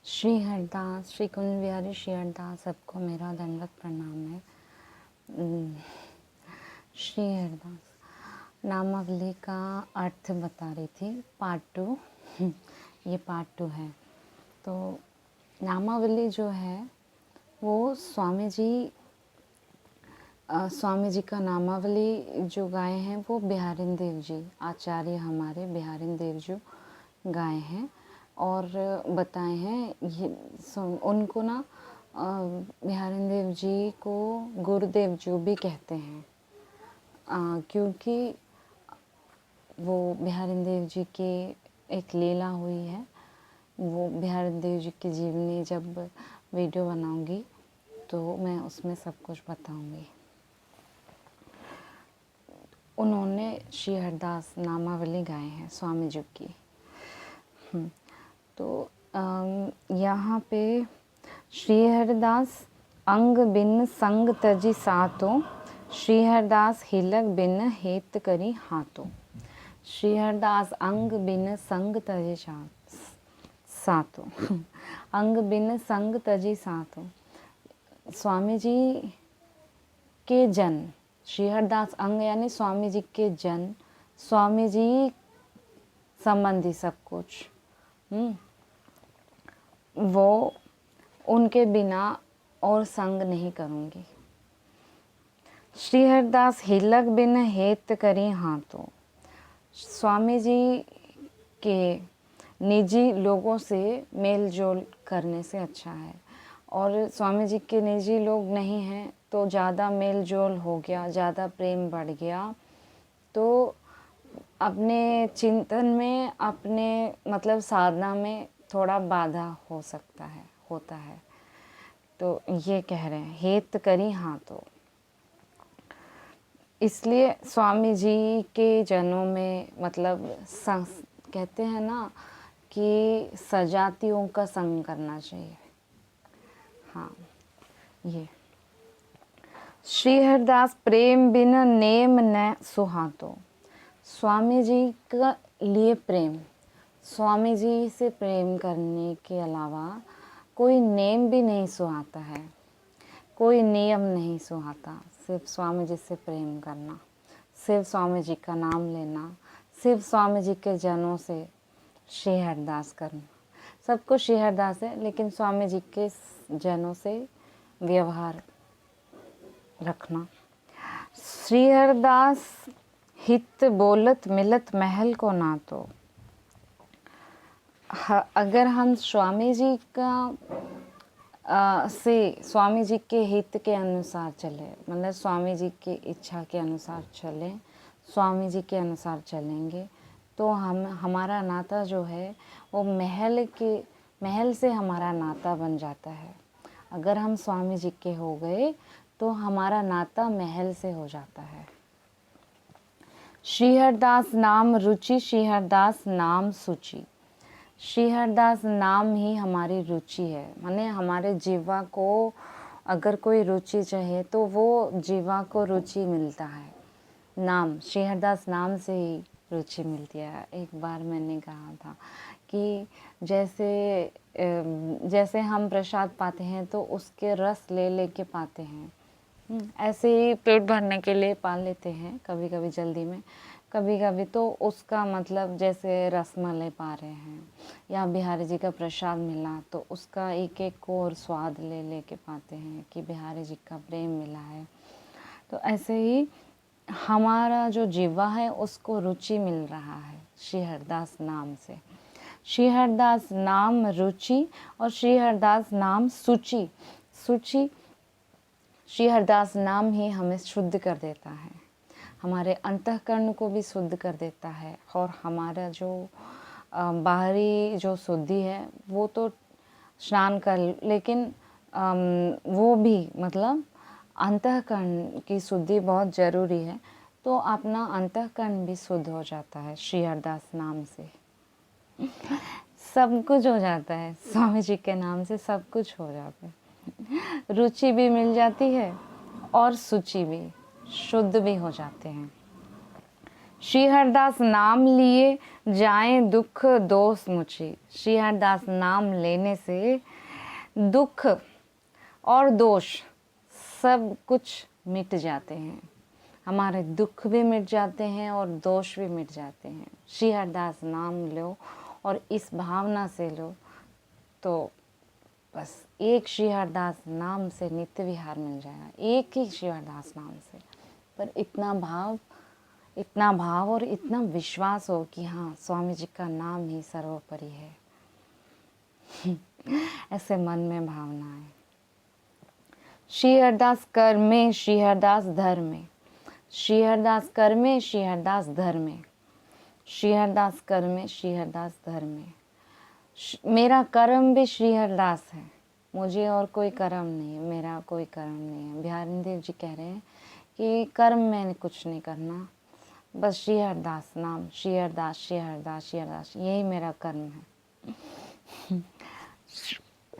श्री हरदास, श्री कुंज बिहारी श्री हरदास, सबको मेरा दंडवत प्रणाम है। श्री हरदास नामावली का अर्थ बता रही थी, पार्ट 2। ये पार्ट 2 है। तो नामावली जो है वो स्वामी जी का नामावली जो गाए हैं वो बिहारिन देव जी, आचार्य हमारे बिहारिन देव जी गाए हैं और बताए हैं। ये उनको ना बिहारिन देव जी को गुरुदेव जी भी कहते हैं, क्योंकि वो बिहारिन देव जी के एक लीला हुई है। वो बिहारिन देव जी की जीवनी जब वीडियो बनाऊंगी तो मैं उसमें सब कुछ बताऊंगी। उन्होंने श्री हरदास नामावली गाए हैं स्वामी जी की। तो यहाँ पे श्री हरदास अंग बिन संग तजी सातो, श्री हरदास हिलक बिन हेत करी हाथों। श्री हरदास अंग बिन संग तजी सातो अंग बिन संग तजी सातो। स्वामी जी के जन, श्री हरदास अंग यानी स्वामी जी के जन, स्वामी जी संबंधी सब कुछ, वो उनके बिना और संग नहीं करूँगी। श्री हरदास हिलक बिन हेत करी हाथों। स्वामी जी के निजी लोगों से मेल जोल करने से अच्छा है, और स्वामी जी के निजी लोग नहीं हैं तो ज़्यादा मेल जोल हो गया, ज़्यादा प्रेम बढ़ गया तो अपने चिंतन में, अपने मतलब साधना में थोड़ा बाधा हो सकता है, होता है। तो ये कह रहे हैं हेत करी हाथों। इसलिए स्वामी जी के जनों में मतलब कहते हैं ना कि सजातियों का संग करना चाहिए। हाँ, ये श्री हरदास प्रेम बिन नेम न सुहातो। स्वामी जी का लिए प्रेम, स्वामी जी से प्रेम करने के अलावा कोई नेम भी नहीं सुहाता है, कोई नियम नहीं सुहाता। सिर्फ स्वामी जी से प्रेम करना, सिर्फ स्वामी जी का नाम लेना, सिर्फ स्वामी जी के जनों से श्री हरदास करना। सबको श्री हरदास है, लेकिन स्वामी जी के जनों से व्यवहार रखना। श्री हरदास हित बोलत मिलत महल को नातो। अगर हम स्वामी जी का से स्वामी जी के हित के अनुसार चले, मतलब स्वामी जी की इच्छा के अनुसार चलें, स्वामी जी के अनुसार चलेंगे तो हमारा नाता जो है वो महल से हमारा नाता बन जाता है। अगर हम स्वामी जी के हो गए तो हमारा नाता महल से हो जाता है। श्री हरदास नाम रुचि, श्री हरदास नाम सूचि। श्री हरदास नाम ही हमारी रुचि है, माने हमारे जीवा को अगर कोई रुचि चाहिए तो वो जीवा को रुचि मिलता है। नाम, श्री हरदास नाम से ही रुचि मिलती है। एक बार मैंने कहा था कि जैसे हम प्रसाद पाते हैं तो उसके रस ले के पाते हैं, ऐसे ही पेट भरने के लिए पा लेते हैं कभी कभी जल्दी में, कभी कभी तो उसका मतलब जैसे रसमलाई पा रहे हैं या बिहारी जी का प्रसाद मिला तो उसका एक एक और स्वाद ले के पाते हैं कि बिहारी जी का प्रेम मिला है। तो ऐसे ही हमारा जो जीवा है उसको रुचि मिल रहा है श्री हरदास नाम से। श्री हरदास नाम रुचि और श्री हरदास नाम सूचि। श्री हरदास नाम ही हमें शुद्ध कर देता है, हमारे अंतःकरण को भी शुद्ध कर देता है, और हमारा जो बाहरी जो शुद्धि है वो तो स्नान कर, लेकिन वो भी मतलब अंतःकरण की शुद्धि बहुत ज़रूरी है। तो अपना अंतःकरण भी शुद्ध हो जाता है श्री हरदास नाम से। सब कुछ हो जाता है स्वामी जी के नाम से, सब कुछ हो जाता है। रुचि भी मिल जाती है और सूचि भी, शुद्ध भी हो जाते हैं। श्री हरदास नाम लिए जाएं दुख दोष मुझे। श्री हरदास नाम लेने से दुख और दोष सब कुछ मिट जाते हैं। हमारे दुख भी मिट जाते हैं और दोष भी मिट जाते हैं। श्री हरदास नाम लो और इस भावना से लो तो बस एक श्री हरदास नाम से नित्य विहार मिल जाएगा, एक ही श्री हरदास नाम से। पर इतना भाव और इतना विश्वास हो कि हाँ, स्वामी जी का नाम ही सर्वोपरि है। ऐसे मन में भावना है। श्री हरदास कर में, श्री हरदास धर में। श्री हरदास कर में, श्री हरदास धर में। श्री हरदास कर में, श्री हरदास धर में। मेरा कर्म भी श्री हरदास है, मुझे और कोई कर्म नहीं है, मेरा कोई कर्म नहीं है। बिहारी देव जी कह रहे हैं कि कर्म मैंने कुछ नहीं करना, बस श्री हरदास नाम, श्री हरदास, श्री हरदास, श्री हरदास, यही मेरा कर्म है।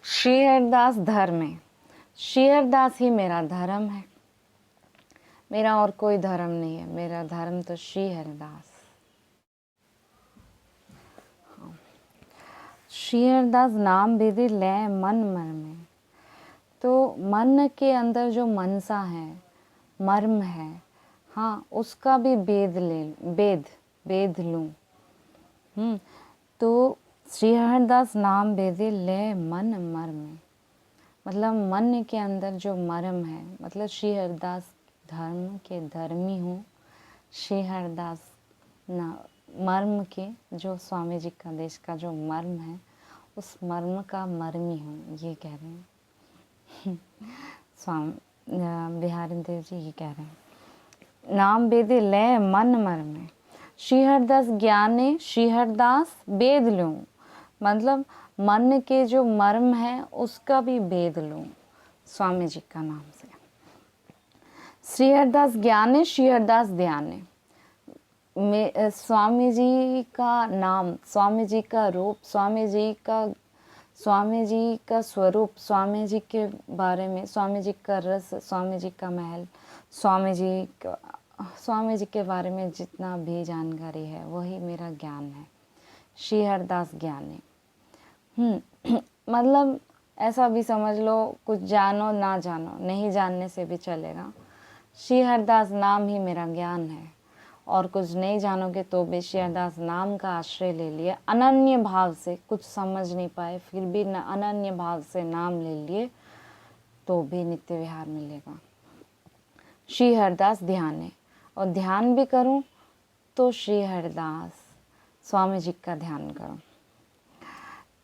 श्री हरदास धर्म है, श्री हरदास ही मेरा धर्म है, मेरा और कोई धर्म नहीं है, मेरा धर्म तो श्री हरदास। श्री हरदास नाम विधि ले मन मर में। तो मन के अंदर जो मनसा है, मर्म है, हाँ, उसका भी वेद लूँ। तो श्री हरदास नाम विधि ले मन मर में, मतलब मन के अंदर जो मर्म है, मतलब श्री हरदास धर्म के धर्मी हूँ, श्री हरदास मर्म के जो स्वामी जी का देश का जो मर्म है, उस मर्म का मर्मी हूँ, ये कह रहे हैं। स्वामी बिहारी देव जी ये कह रहे हैं। नाम वेदे ले मन मर में, श्री हरदास ज्ञाने श्री हरदास वेद लूँ, मतलब मन के जो मर्म है उसका भी वेद लूँ स्वामी जी का नाम से। श्री हरदास ज्ञाने श्री हरदास ध्याने। स्वामी जी का नाम, स्वामी जी का रूप, स्वामी जी का स्वरूप, स्वामी जी के बारे में, स्वामी जी का रस, स्वामी जी का महल, स्वामी जी के बारे में जितना भी जानकारी है वही मेरा ज्ञान है। श्री हरदास ज्ञानी, मतलब ऐसा भी समझ लो, कुछ जानो ना जानो, नहीं जानने से भी चलेगा। श्री हरदास नाम ही मेरा ज्ञान है, और कुछ नहीं जानोगे तो भी श्री हरदास नाम का आश्रय ले लिए, अनन्य भाव से, कुछ समझ नहीं पाए फिर भी अनन्य भाव से नाम ले लिए तो भी नित्य विहार मिलेगा। श्री हरदास ध्यान है, और ध्यान भी करूं तो श्री हरदास स्वामी जी का ध्यान करूं।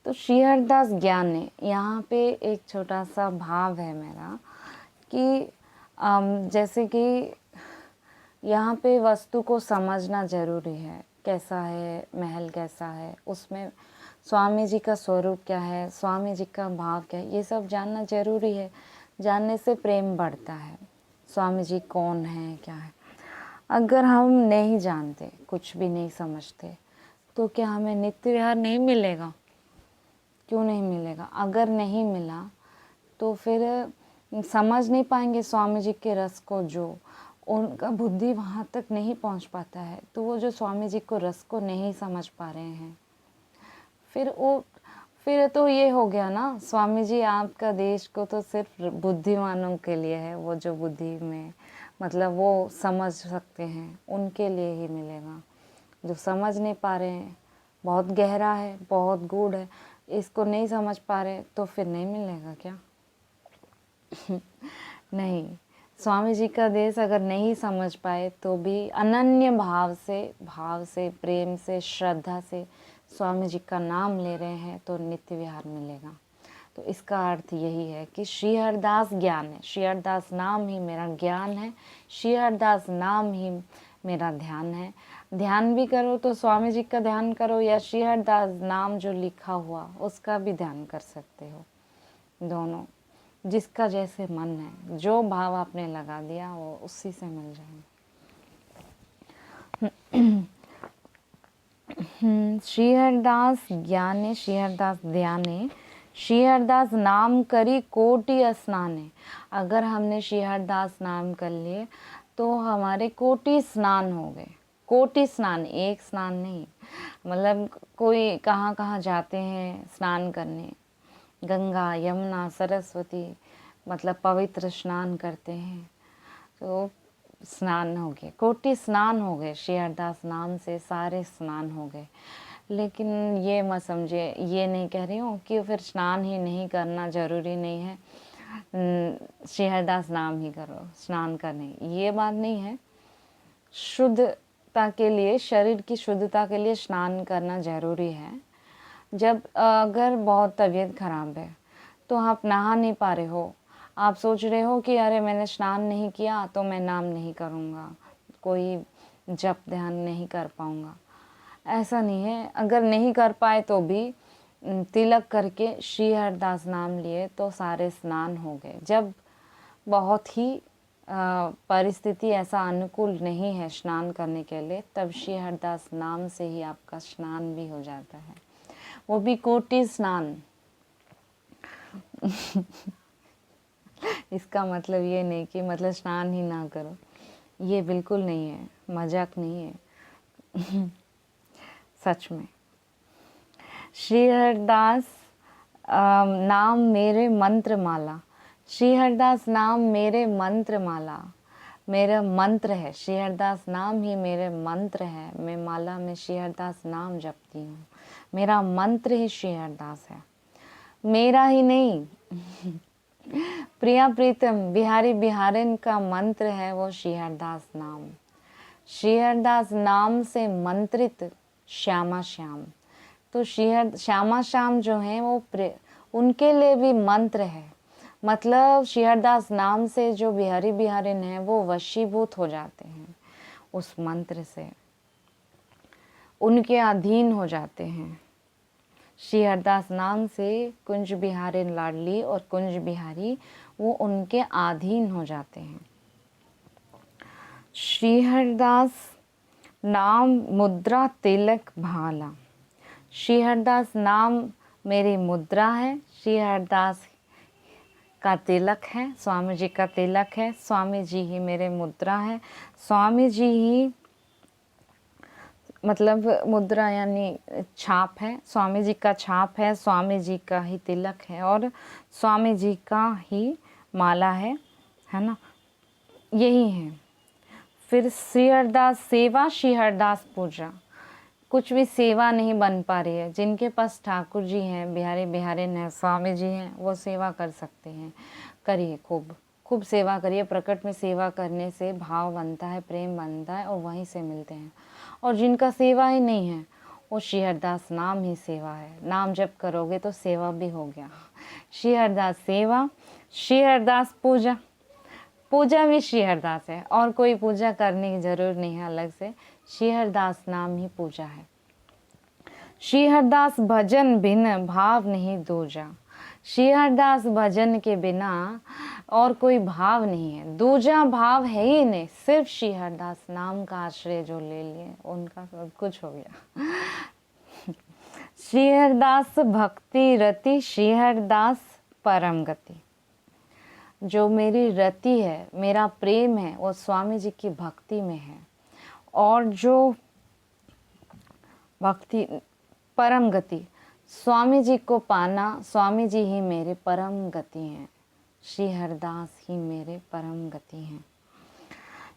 तो श्री हरदास ज्ञान है, यहाँ पे एक छोटा सा भाव है मेरा कि जैसे कि यहाँ पे वस्तु को समझना ज़रूरी है, कैसा है महल, कैसा है, उसमें स्वामी जी का स्वरूप क्या है, स्वामी जी का भाव क्या है, ये सब जानना ज़रूरी है। जानने से प्रेम बढ़ता है, स्वामी जी कौन है, क्या है। अगर हम नहीं जानते, कुछ भी नहीं समझते, तो क्या हमें नित्य विहार नहीं मिलेगा? क्यों नहीं मिलेगा? अगर नहीं मिला तो फिर समझ नहीं पाएंगे स्वामी जी के रस को, जो उनका बुद्धि वहाँ तक नहीं पहुँच पाता है, तो वो जो स्वामी जी को रस को नहीं समझ पा रहे हैं, फिर तो ये हो गया ना, स्वामी जी आपका देश को तो सिर्फ बुद्धिमानों के लिए है, वो जो बुद्धि में मतलब वो समझ सकते हैं उनके लिए ही मिलेगा। जो समझ नहीं पा रहे हैं, बहुत गहरा है, बहुत गूढ़ है, इसको नहीं समझ पा रहे तो फिर नहीं मिलेगा क्या? नहीं, स्वामी जी का देश अगर नहीं समझ पाए तो भी अनन्य भाव से प्रेम से श्रद्धा से स्वामी जी का नाम ले रहे हैं तो नित्य विहार मिलेगा। तो इसका अर्थ यही है कि श्री हरदास ज्ञान है, श्री हरदास नाम ही मेरा ज्ञान है, श्री हरदास नाम ही मेरा ध्यान है। ध्यान भी करो तो स्वामी जी का ध्यान करो, या श्री हरदास नाम जो लिखा हुआ उसका भी ध्यान कर सकते हो, दोनों, जिसका जैसे मन है, जो भाव आपने लगा दिया वो उसी से मिल जाएंगे। श्री हरदास ज्ञाने श्री हरदास ध्याने, श्री हरदास नाम करी कोटि स्नाने। अगर हमने श्री हरदास नाम कर लिए तो हमारे कोटि स्नान हो गए, कोटि स्नान, एक स्नान नहीं, मतलब कोई कहाँ कहाँ जाते हैं स्नान करने, गंगा यमुना सरस्वती, मतलब पवित्र स्नान करते हैं, तो स्नान हो गए, कोटि स्नान हो गए, श्री हरदास नाम से सारे स्नान हो गए। लेकिन ये मत समझे, ये नहीं कह रही हूँ कि फिर स्नान ही नहीं करना ज़रूरी नहीं है, श्री हरदास नाम ही करो, स्नान करने, ये बात नहीं है। शुद्धता के लिए, शरीर की शुद्धता के लिए स्नान करना ज़रूरी है। जब अगर बहुत तबीयत खराब है तो आप नहा नहीं पा रहे हो, आप सोच रहे हो कि अरे मैंने स्नान नहीं किया तो मैं नाम नहीं करूँगा, कोई जप ध्यान नहीं कर पाऊँगा, ऐसा नहीं है। अगर नहीं कर पाए तो भी तिलक करके श्री हरदास नाम लिए तो सारे स्नान हो गए। जब बहुत ही परिस्थिति ऐसा अनुकूल नहीं है स्नान करने के लिए, तब श्री हरदास नाम से ही आपका स्नान भी हो जाता है, वो भी कोटि स्नान। इसका मतलब ये नहीं कि मतलब स्नान ही ना करो, ये बिल्कुल नहीं है, मजाक नहीं है। सच में श्री हरदास नाम मेरे मंत्र माला, श्री हरदास नाम मेरे मंत्र माला, मेरा मंत्र है, श्री हरदास नाम ही मेरे मंत्र है। मैं माला में श्री हरदास नाम जपती हूँ, मेरा मंत्र ही श्री हरदास है, मेरा ही नहीं। प्रिया प्रीतम बिहारी बिहारिन का मंत्र है वो श्री हरदास नाम। श्री हरदास नाम से मंत्रित श्यामा श्याम, तो श्यामा श्याम जो हैं वो उनके लिए भी मंत्र है। मतलब श्री हरदास नाम से जो बिहारी बिहारिन है वो वशीभूत हो जाते हैं, उस मंत्र से उनके अधीन हो जाते हैं। श्री हरदास नाम से कुंज बिहारिन लाडली और कुंज बिहारी वो उनके अधीन हो जाते हैं। श्री हरदास नाम मुद्रा तिलक भाला, श्री हरदास नाम मेरी मुद्रा है, श्री हरदास का तिलक है, स्वामी जी का तिलक है, स्वामी जी ही मेरे मुद्रा है, स्वामी जी ही मतलब मुद्रा यानी छाप है, स्वामी जी का छाप है, स्वामी जी का ही तिलक है और स्वामी जी का ही माला है ना, यही है। फिर श्री हरदास सेवा, श्री हरदास पूजा, कुछ भी सेवा नहीं बन पा रही है, जिनके पास ठाकुर जी हैं, बिहारी बिहारिन हैं, स्वामी जी हैं, वो सेवा कर सकते हैं, करिए, खूब खूब सेवा करिए। प्रकट में सेवा करने से भाव बनता है, प्रेम बनता है और वहीं से मिलते हैं। और जिनका सेवा ही नहीं है वो श्री हरदास नाम ही सेवा है, नाम जप करोगे तो सेवा भी हो गया। श्री हरदास सेवा, श्री हरदास पूजा, पूजा भी श्री हरदास है और कोई पूजा करने की जरूरत नहीं है अलग से, श्री हरदास नाम ही पूजा है। श्री हरदास भजन बिन भाव नहीं दूजा, श्री हरदास भजन के बिना और कोई भाव नहीं है, दूजा भाव है ही नहीं, सिर्फ श्री हरदास नाम का आश्रय जो ले लिए उनका सब कुछ हो गया। श्री हरदास भक्ति रति, श्री हरदास परम गति, जो मेरी रति है, मेरा प्रेम है वो स्वामी जी की भक्ति में है, और जो भक्ति परम गति, स्वामी जी को पाना, स्वामी जी ही मेरे परम गति हैं, श्री हरदास ही मेरे परम गति हैं।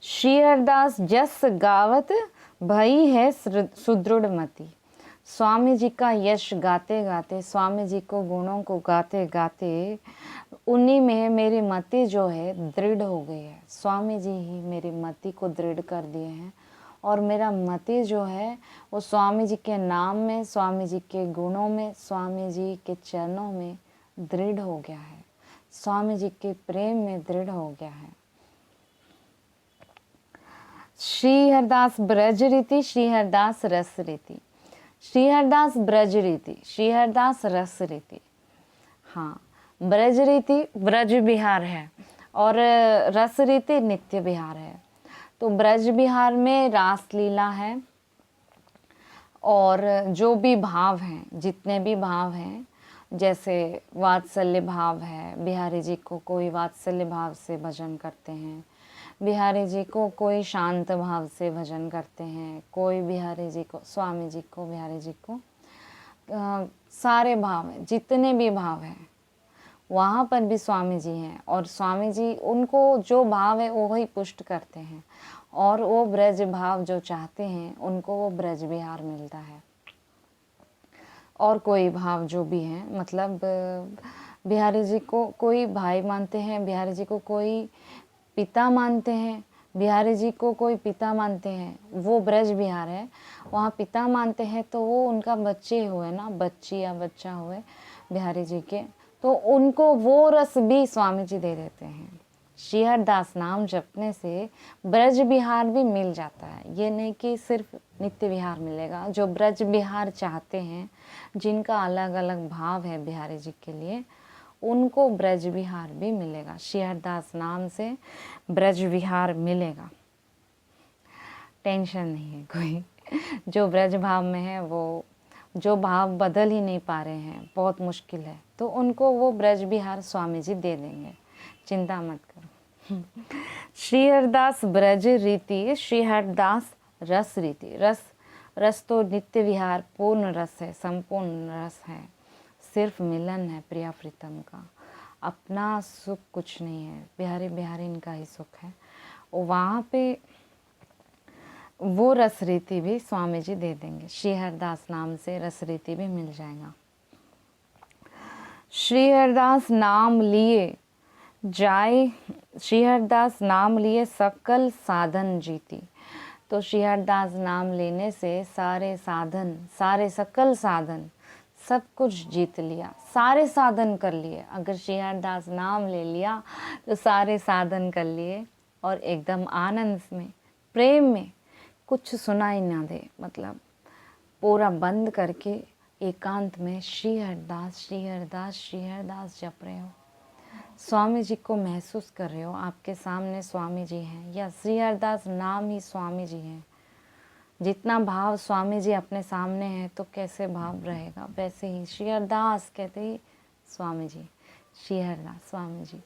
श्री हरदास जस गावत भई है सुदृढ़ मति, स्वामी जी का यश गाते गाते, स्वामी जी को गुणों को गाते गाते उन्हीं में मेरी मति जो है दृढ़ हो गई है, स्वामी जी ही मेरी मति को दृढ़ कर दिए हैं और मेरा मति जो है वो स्वामी जी के नाम में, स्वामी जी के गुणों में, स्वामी जी के चरणों में दृढ़ हो गया है, स्वामी जी के प्रेम में दृढ़ हो गया है। श्री हरदास ब्रज रीति, श्री हरदास रस रीति, श्री हरदास ब्रज रीति, श्री हरदास रस रीति। हाँ, ब्रज रीति ब्रज बिहार है और रस रीति नित्य बिहार है। तो ब्रज बिहार में रास लीला है और जो भी भाव हैं, जितने भी भाव हैं, जैसे वात्सल्य भाव है, बिहारी जी को कोई वात्सल्य भाव से भजन करते हैं, बिहारी जी को कोई शांत भाव से भजन करते हैं, कोई बिहारी जी को, स्वामी जी को, बिहारी जी को सारे भाव हैं, जितने भी भाव हैं वहाँ पर भी स्वामी जी हैं, और स्वामी जी उनको जो भाव है वो ही पुष्ट करते हैं, और वो ब्रज भाव जो चाहते हैं उनको वो ब्रज विहार मिलता है। और कोई भाव जो भी है, मतलब बिहारी जी को कोई भाई मानते हैं, बिहारी जी को कोई पिता मानते हैं, बिहारी जी को कोई पिता मानते हैं, वो ब्रज विहार है, वहाँ पिता मानते हैं तो वो उनका बच्चे हुए ना, बच्ची या बच्चा हुए बिहारी जी के, तो उनको वो रस भी स्वामी जी दे देते हैं। श्रीहर दास नाम जपने से ब्रज विहार भी मिल जाता है। ये नहीं कि सिर्फ नित्य विहार मिलेगा, जो ब्रज विहार चाहते हैं, जिनका अलग अलग भाव है बिहारी जी के लिए, उनको ब्रज विहार भी मिलेगा। श्रीहर दास नाम से ब्रज विहार मिलेगा, टेंशन नहीं है कोई। जो ब्रज भाव में है, वो जो भाव बदल ही नहीं पा रहे हैं, बहुत मुश्किल है, तो उनको वो ब्रज विहार स्वामी जी दे देंगे, चिंता मत करो। श्रीहरदास ब्रज रीति, श्रीहरदास रस रीति। रस तो नित्य विहार पूर्ण रस है, संपूर्ण रस है, सिर्फ मिलन है प्रिया प्रीतम का, अपना सुख कुछ नहीं है, बिहारी बिहारी का ही सुख है। वहाँ पे वो रस रीति भी स्वामी जी दे देंगे, श्रीहरदास नाम से रस रीति भी मिल जाएगा। श्रीहरदास नाम लिए जाए, श्रीहरदास नाम लिए सकल साधन जीती। तो श्रीहरदास नाम लेने से सारे साधन, सारे सकल साधन, सब कुछ जीत लिया, सारे साधन कर लिए। अगर श्रीहरदास नाम ले लिया तो सारे साधन कर लिए, और एकदम आनंद में, प्रेम में, कुछ सुनाई ना दे, मतलब पूरा बंद करके एकांत में श्रीहरदास श्रीहरदास श्रीहरदास जप रहे हो, स्वामी जी को महसूस कर रहे हो, आपके सामने स्वामी जी हैं, या श्रीहरदास नाम ही स्वामी जी हैं। जितना भाव स्वामी जी अपने सामने हैं तो कैसे भाव रहेगा, वैसे ही श्रीहरदास कहते ही स्वामी जी, श्रीहरदास स्वामी जी,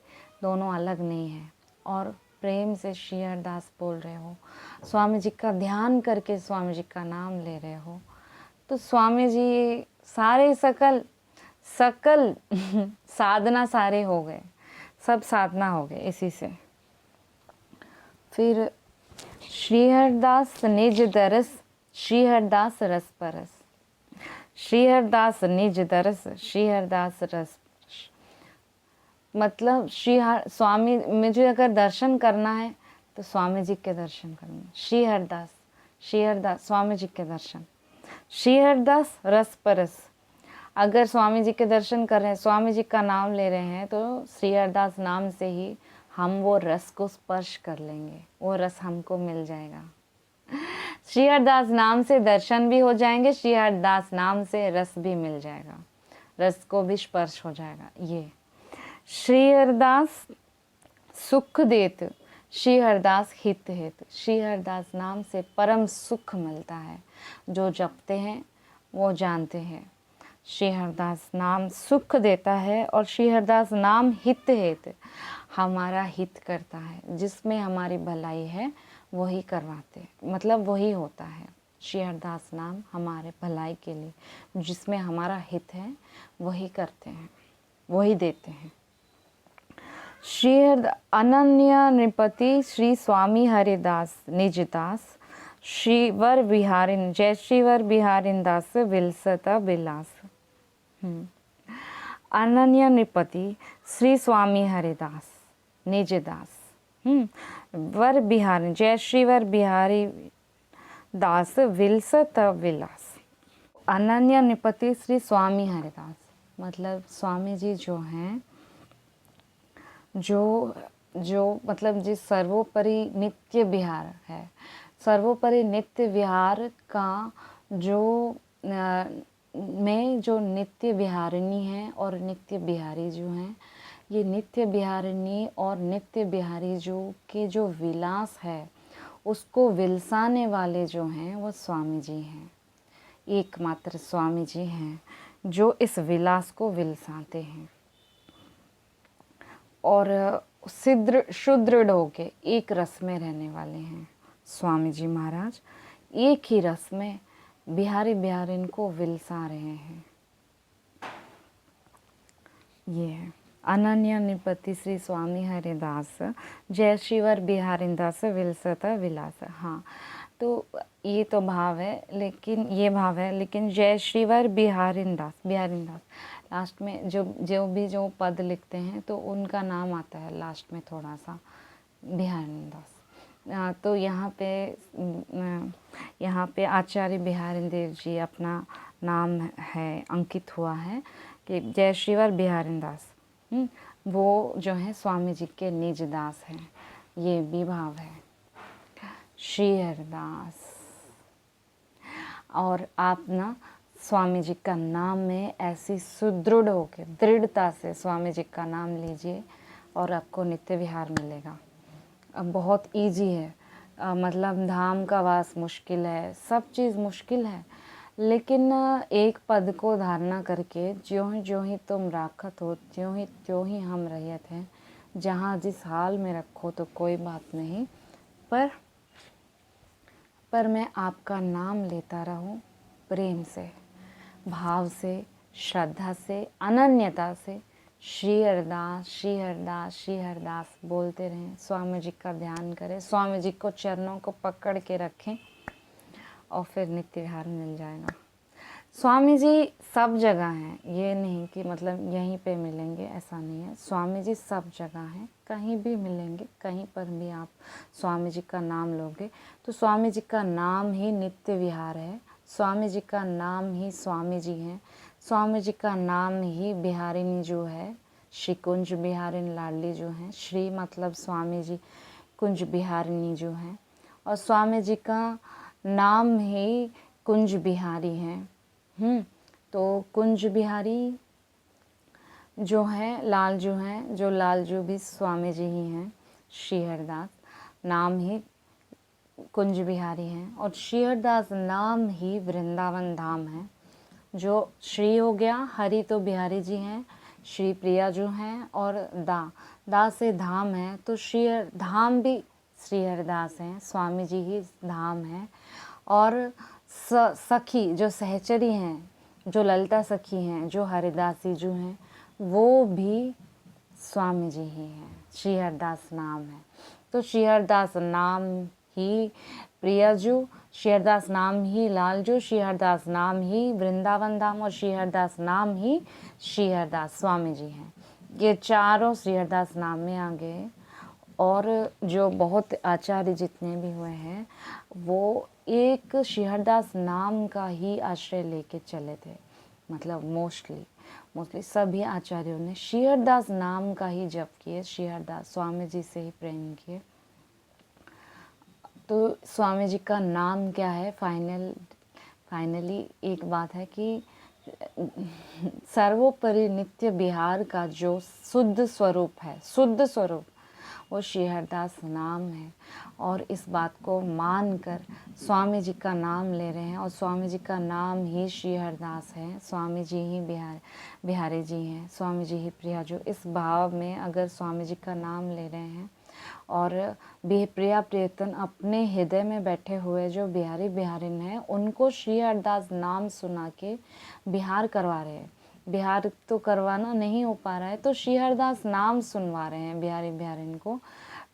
दोनों अलग नहीं है। और प्रेम से श्रीहरदास बोल रहे हो, स्वामी जी का ध्यान करके स्वामी जी का नाम ले रहे हो, तो स्वामी जी सारे सकल साधना सारे हो गए, सब साधना हो गए इसी से। फिर श्रीहरदास निज दरस, श्रीहरदास रस परस। श्रीहरदास निज दरस, श्रीहरदास रस, मतलब स्वामी, मुझे अगर दर्शन करना है तो स्वामी जी के दर्शन करना। श्रीहरदास, श्रीहरदास स्वामी जी के दर्शन। श्रीहरदास रस परस, अगर स्वामी जी के दर्शन कर रहे हैं, स्वामी जी का नाम ले रहे हैं, तो श्रीहरदास नाम से ही हम वो रस को स्पर्श कर लेंगे, वो रस हमको मिल जाएगा। श्रीहरदास नाम से दर्शन भी हो जाएंगे, श्रीहरदास नाम से रस भी मिल जाएगा, रस को भी स्पर्श हो जाएगा। ये श्रीहरदास सुख देत, श्रीहरदास हित हेत। श्रीहरदास नाम से परम सुख मिलता है, जो जपते हैं वो जानते हैं। श्रीहरदास नाम सुख देता है, और श्रीहरदास नाम हित हेत, हमारा हित करता है, जिसमें हमारी भलाई है वही करवाते, मतलब वही होता है। श्रीहरदास नाम हमारे भलाई के लिए, जिसमें हमारा हित है वही करते हैं, वही देते हैं। श्री अनन्य नृपति श्री स्वामी हरिदास निजदास, श्रीवर बिहारिन, जय श्रीवर बिहारिन दास विलसता बिलास। अनन्य नृपति श्री स्वामी हरिदास निजदास, वर बिहारी, जय श्रीवर बिहारी दास विलसत विलास। अनन्य नृपति श्री स्वामी हरिदास, मतलब स्वामी जी जो हैं, जो मतलब जिस सर्वोपरि नित्य विहार है, सर्वोपरि नित्य विहार का जो में जो नित्य विहारिणी हैं और नित्य बिहारी जो हैं, ये नित्य बिहारिणी और नित्य बिहारी जो के जो विलास है उसको विलसाने वाले जो हैं वो स्वामी जी हैं। एकमात्र स्वामी जी हैं जो इस विलास को विलसाते हैं। और सुदृढ़ होके एक रस में रहने वाले हैं स्वामी जी महाराज। एक ही रस में बिहारी बिहारिन को विलसा रहे हैं। ये है अनन्य निपति श्री स्वामी हरिदास, जय श्रीवर बिहारिन दास विलसता विलास। हाँ, तो ये तो भाव है, लेकिन ये भाव है, लेकिन जय श्रीवर बिहारिन दास लास्ट में जो पद लिखते हैं तो उनका नाम आता है लास्ट में थोड़ा सा, बिहारिन दास। तो यहाँ पे आचार्य बिहारिन देव जी अपना नाम है अंकित हुआ है कि जय श्रीवर बिहारिन दास। वो जो है स्वामी जी के निज दास हैं, ये भी भाव है। श्री हरिदास। और आप ना स्वामी जी का नाम में ऐसी सुदृढ़ होकर दृढ़ता से स्वामी जी का नाम लीजिए और आपको नित्य विहार मिलेगा। अब बहुत इजी है, मतलब धाम का वास मुश्किल है, सब चीज़ मुश्किल है, लेकिन एक पद को धारणा करके ज्यों ही तुम राखत हो त्यों ही हम रहियत हैं। जहाँ जिस हाल में रखो तो कोई बात नहीं, पर मैं आपका नाम लेता रहूं प्रेम से, भाव से, श्रद्धा से, अनन्यता से। श्री हरिदास श्री हरिदास श्री हरिदास बोलते रहें, स्वामी जी का ध्यान करें, स्वामी जी को चरणों को पकड़ के रखें और फिर नित्य विहार मिल जाएगा। स्वामी जी सब जगह हैं, ये नहीं कि मतलब यहीं पे मिलेंगे, ऐसा नहीं है। स्वामी जी सब जगह हैं, कहीं भी मिलेंगे, कहीं पर भी आप स्वामी जी का नाम लोगे तो स्वामी जी का नाम ही नित्य विहार है, स्वामी जी का नाम ही स्वामी जी हैं, स्वामी जी का नाम ही बिहारिनी जो है, श्री कुंज बिहारिन लाडली जो हैं, श्री मतलब स्वामी जी, कुंज बिहारिनी जो हैं, और स्वामी जी का नाम ही कुंज बिहारी हैं। तो कुंज बिहारी जो है लाल जो भी स्वामी जी ही हैं, श्री हरिदास नाम ही कुंज बिहारी हैं, और श्री हरिदास नाम ही वृंदावन धाम है। जो श्री हो गया, हरि तो बिहारी जी हैं, श्री प्रिया जो हैं, और दा से धाम है, तो श्री धाम भी श्री हरिदास हैं, स्वामी जी ही धाम है। और सखी जो सहचरी हैं, जो ललिता सखी हैं, जो हरिदासी जो हैं, वो भी स्वामी जी ही हैं, श्री हरिदास नाम है। तो श्री हरिदास नाम ही प्रियाजू, श्री हरिदास नाम ही लालजू, श्री हरिदास नाम ही वृंदावन धाम, और श्री हरिदास नाम ही श्री हरिदास स्वामी जी हैं। ये चारों श्री हरिदास नाम में आ गए। और जो बहुत आचार्य जितने भी हुए हैं वो एक श्री हरिदास नाम का ही आश्रय लेके चले थे, मतलब मोस्टली सभी आचार्यों ने श्री हरिदास नाम का ही जप किए, श्री हरिदास स्वामी जी से ही प्रेम किए। तो स्वामी जी का नाम क्या है, फाइनली एक बात है कि सर्वोपरि नित्य विहार का जो शुद्ध स्वरूप वो श्री हरिदास नाम है। और इस बात को मानकर स्वामी जी का नाम ले रहे हैं, और स्वामी जी का नाम ही श्री हरिदास है, स्वामी जी ही बिहारी जी हैं, स्वामी जी ही प्रिया जो। इस भाव में अगर स्वामी जी का नाम ले रहे हैं और प्रिया प्रियतन अपने हृदय में बैठे हुए जो बिहारी बिहारिन हैं, उनको श्री हरिदास नाम सुना के बिहार करवा रहे हैं। बिहार तो करवाना नहीं हो पा रहा है, तो श्री हरिदास नाम सुनवा रहे हैं बिहारी बिहारिन को,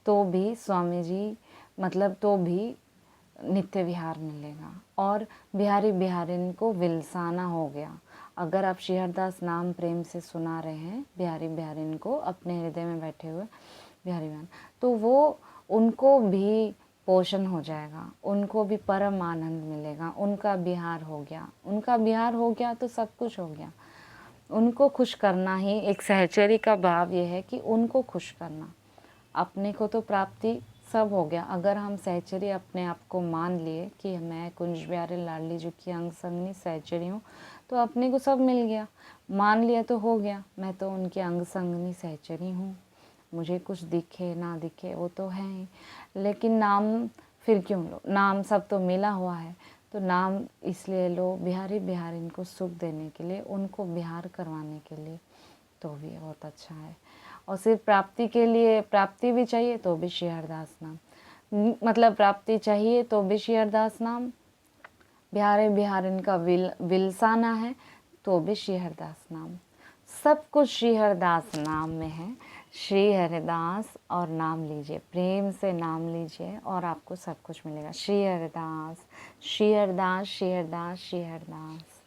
तो भी स्वामी जी मतलब तो भी नित्य विहार मिलेगा। और बिहारी बिहारिन को विलसाना हो गया। अगर आप श्री हरिदास नाम प्रेम से सुना रहे हैं बिहारी बिहारिन को, अपने हृदय में बैठे हुए बिहारी बिहारिन, तो वो उनको भी पोषण हो जाएगा, उनको भी परम आनंद मिलेगा। उनका बिहार हो गया तो सब कुछ हो गया। उनको खुश करना ही एक सहचरी का भाव ये है कि उनको खुश करना। अपने को तो प्राप्ति सब हो गया। अगर हम सहचरी अपने आप को मान लिए कि मैं कुंज बिहारी लाडली जी की अंग संगनी सहचरी हूँ, तो अपने को सब मिल गया। मान लिया तो हो गया, मैं तो उनकी अंग संगनी सहचरी हूँ, मुझे कुछ दिखे ना दिखे वो तो है ही। लेकिन नाम फिर क्यों लो, नाम सब तो मिला हुआ है, तो नाम इसलिए लो बिहारी बिहारिन को सुख देने के लिए, उनको बिहार करवाने के लिए। तो भी बहुत अच्छा है। और सिर्फ प्राप्ति के लिए, प्राप्ति भी चाहिए तो भी श्री हरदास नाम, मतलब प्राप्ति चाहिए तो भी श्री हरदास नाम, बिहारी बिहारिन का विलसाना है तो भी श्री हरदास नाम, सब कुछ श्री हरदास नाम में है। श्री हरदास और नाम लीजिए, प्रेम से नाम लीजिए और आपको सब कुछ मिलेगा। श्री हरदास, श्री हरदास, श्री हरदास, श्री हरदास।